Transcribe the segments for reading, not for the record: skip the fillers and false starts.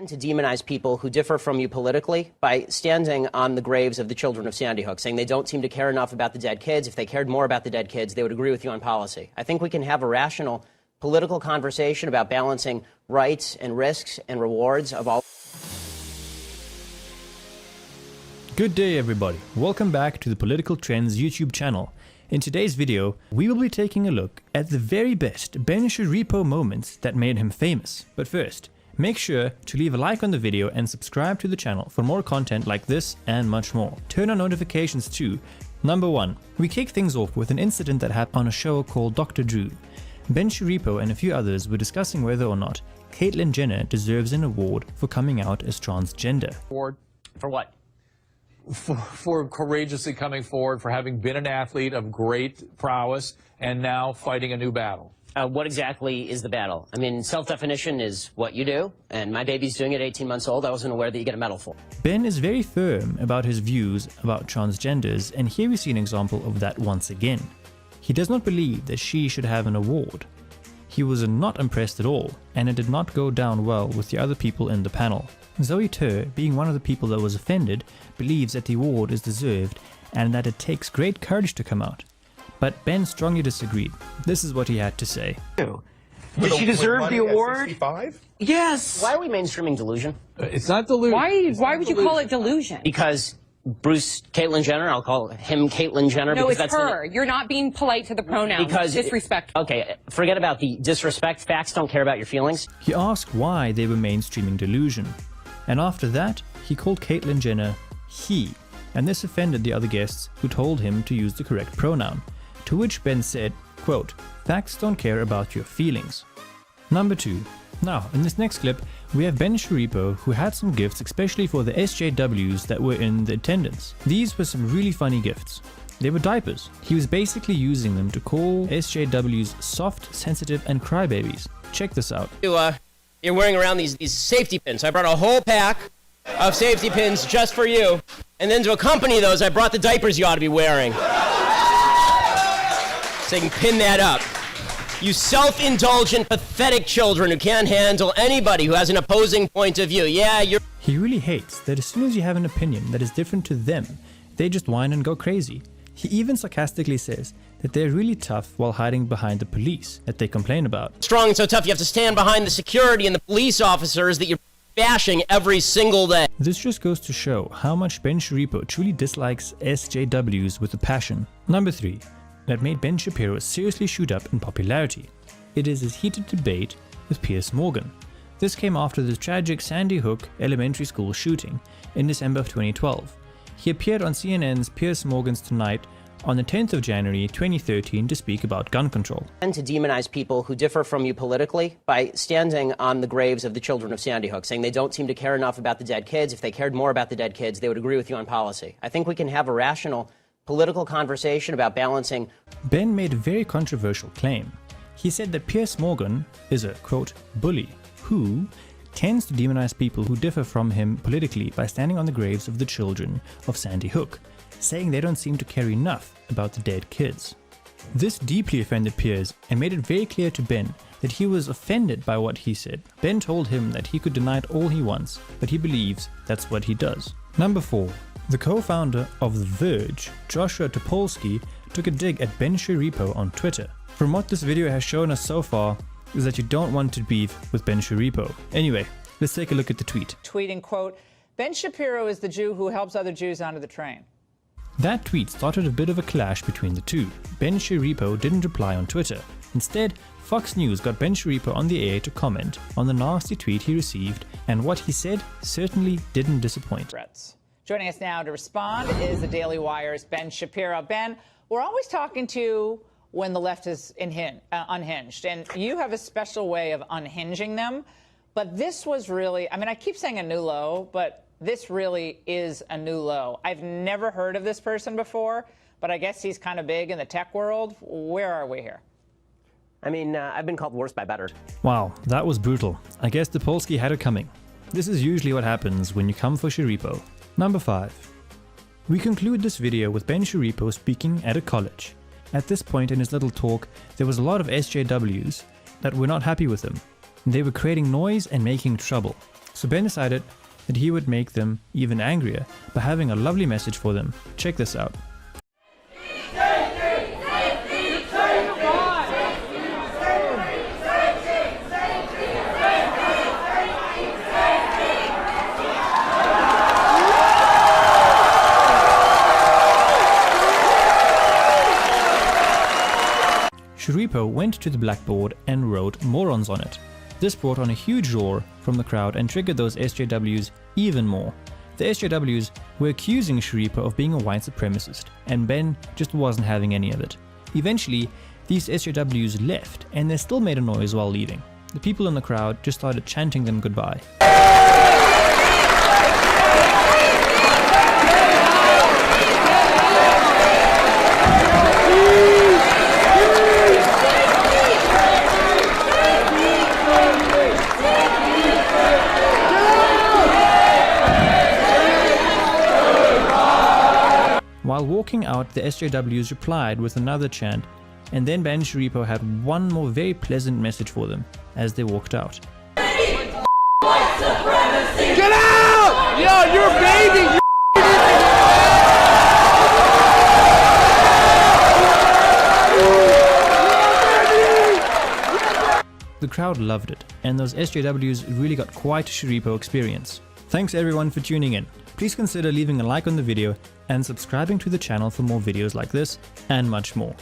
To demonize people who differ from you politically by standing on the graves of the children of Sandy Hook, saying they don't seem to care enough about the dead kids. If they cared more about the dead kids, they would agree with you on policy. I think we can have a rational political conversation about balancing rights and risks and rewards of all. Good day, everybody. Welcome back to the Political Trends YouTube channel. In today's video, we will be taking a look at the very best Ben Shapiro moments that made him famous. But first, make sure to leave a like on the video and subscribe to the channel for more content like this and much more. Turn on notifications too. Number 1. We kick things off with an incident that happened on a show called Dr. Drew. Ben Shapiro and a few others were discussing whether or not Caitlyn Jenner deserves an award for coming out as transgender. Award For what? for courageously coming forward, for having been an athlete of great prowess and now fighting a new battle. What exactly is the battle? I mean, self-definition is what you do, and my baby's doing it 18 months old. I wasn't aware that you get a medal for. Ben is very firm about his views about transgenders, and here we see an example of that once again. He does not believe that she should have an award. He was not impressed at all, and it did not go down well with the other people in the panel. Zoe Tur, being one of the people that was offended, believes that the award is deserved and that it takes great courage to come out. But Ben strongly disagreed. This is what he had to say. Did she deserve the award? 65? Yes. Why are we mainstreaming delusion? It's not delusion. Why would you call it delusion? Because Caitlyn Jenner, I'll call him Caitlyn Jenner. No, because it's her. You're not being polite to the pronoun. Because disrespectful. Okay, forget about the disrespect. Facts don't care about your feelings. He asked why they were mainstreaming delusion. And after that, he called Caitlyn Jenner he. And this offended the other guests who told him to use the correct pronoun. To which Ben said, quote, "Facts don't care about your feelings." Number 2. Now, in this next clip, we have Ben Shapiro who had some gifts especially for the SJWs that were in the attendance. These were some really funny gifts. They were diapers. He was basically using them to call SJWs soft, sensitive, and crybabies. Check this out. You're wearing around these safety pins. I brought a whole pack of safety pins just for you. And then to accompany those, I brought the diapers you ought to be wearing. So you can pin that up. You self-indulgent, pathetic children who can't handle anybody who has an opposing point of view. Yeah, you're... He really hates that as soon as you have an opinion that is different to them, they just whine and go crazy. He even sarcastically says that they're really tough while hiding behind the police that they complain about. strong and so tough you have to stand behind the security and the police officers that you're bashing every single day. This just goes to show how much Ben Shapiro truly dislikes SJWs with a passion. Number 3. That made Ben Shapiro seriously shoot up in popularity. It is his heated debate with Piers Morgan. This came after the tragic Sandy Hook elementary school shooting in December of 2012. He appeared on CNN's Piers Morgan's Tonight on the 10th of January 2013 to speak about gun control. And to demonize people who differ from you politically by standing on the graves of the children of Sandy Hook, saying they don't seem to care enough about the dead kids. If they cared more about the dead kids, they would agree with you on policy. I think we can have a rational political conversation about balancing. Ben made a very controversial claim. He said that Piers Morgan is a, quote, bully who tends to demonize people who differ from him politically by standing on the graves of the children of Sandy Hook, saying they don't seem to care enough about the dead kids. This deeply offended Piers and made it very clear to Ben that he was offended by what he said. Ben told him that he could deny it all he wants, but he believes that's what he does. Number 4. The co-founder of The Verge, Joshua Tapolski, took a dig at Ben Shapiro on Twitter. From what this video has shown us so far, is that you don't want to beef with Ben Shapiro. Anyway, let's take a look at the tweet. Tweeting, quote, "Ben Shapiro is the Jew who helps other Jews onto the train." That tweet started a bit of a clash between the two. Ben Shapiro didn't reply on Twitter. Instead, Fox News got Ben Shapiro on the air to comment on the nasty tweet he received, and what he said certainly didn't disappoint. Joining us now to respond is the Daily Wire's Ben Shapiro. Ben, we're always talking to you when the left is unhinged, and you have a special way of unhinging them. But this was really, I mean, I keep saying a new low, but this really is a new low. I've never heard of this person before, but I guess he's kind of big in the tech world. Where are we here? I mean, I've been called worse by better. Wow, that was brutal. I guess Tapolski had it coming. This is usually what happens when you come for Shapiro. Number 5. We conclude this video with Ben Shapiro speaking at a college. At this point in his little talk, there was a lot of SJWs that were not happy with him. They were creating noise and making trouble. So Ben decided that he would make them even angrier by having a lovely message for them. Check this out. Shapiro went to the blackboard and wrote morons on it. This brought on a huge roar from the crowd and triggered those SJWs even more. The SJWs were accusing Shapiro of being a white supremacist, and Ben just wasn't having any of it. Eventually, these SJWs left, and they still made a noise while leaving. The people in the crowd just started chanting them goodbye. While walking out, the SJWs replied with another chant, and then Ben Shapiro had one more very pleasant message for them as they walked out. Get out! Yo, you're a baby! The crowd loved it, and those SJWs really got quite a Shapiro experience. Thanks everyone for tuning in. Please consider leaving a like on the video and subscribing to the channel for more videos like this and much more.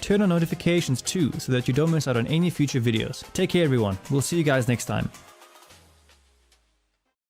Turn on notifications too so that you don't miss out on any future videos. Take care everyone, we'll see you guys next time.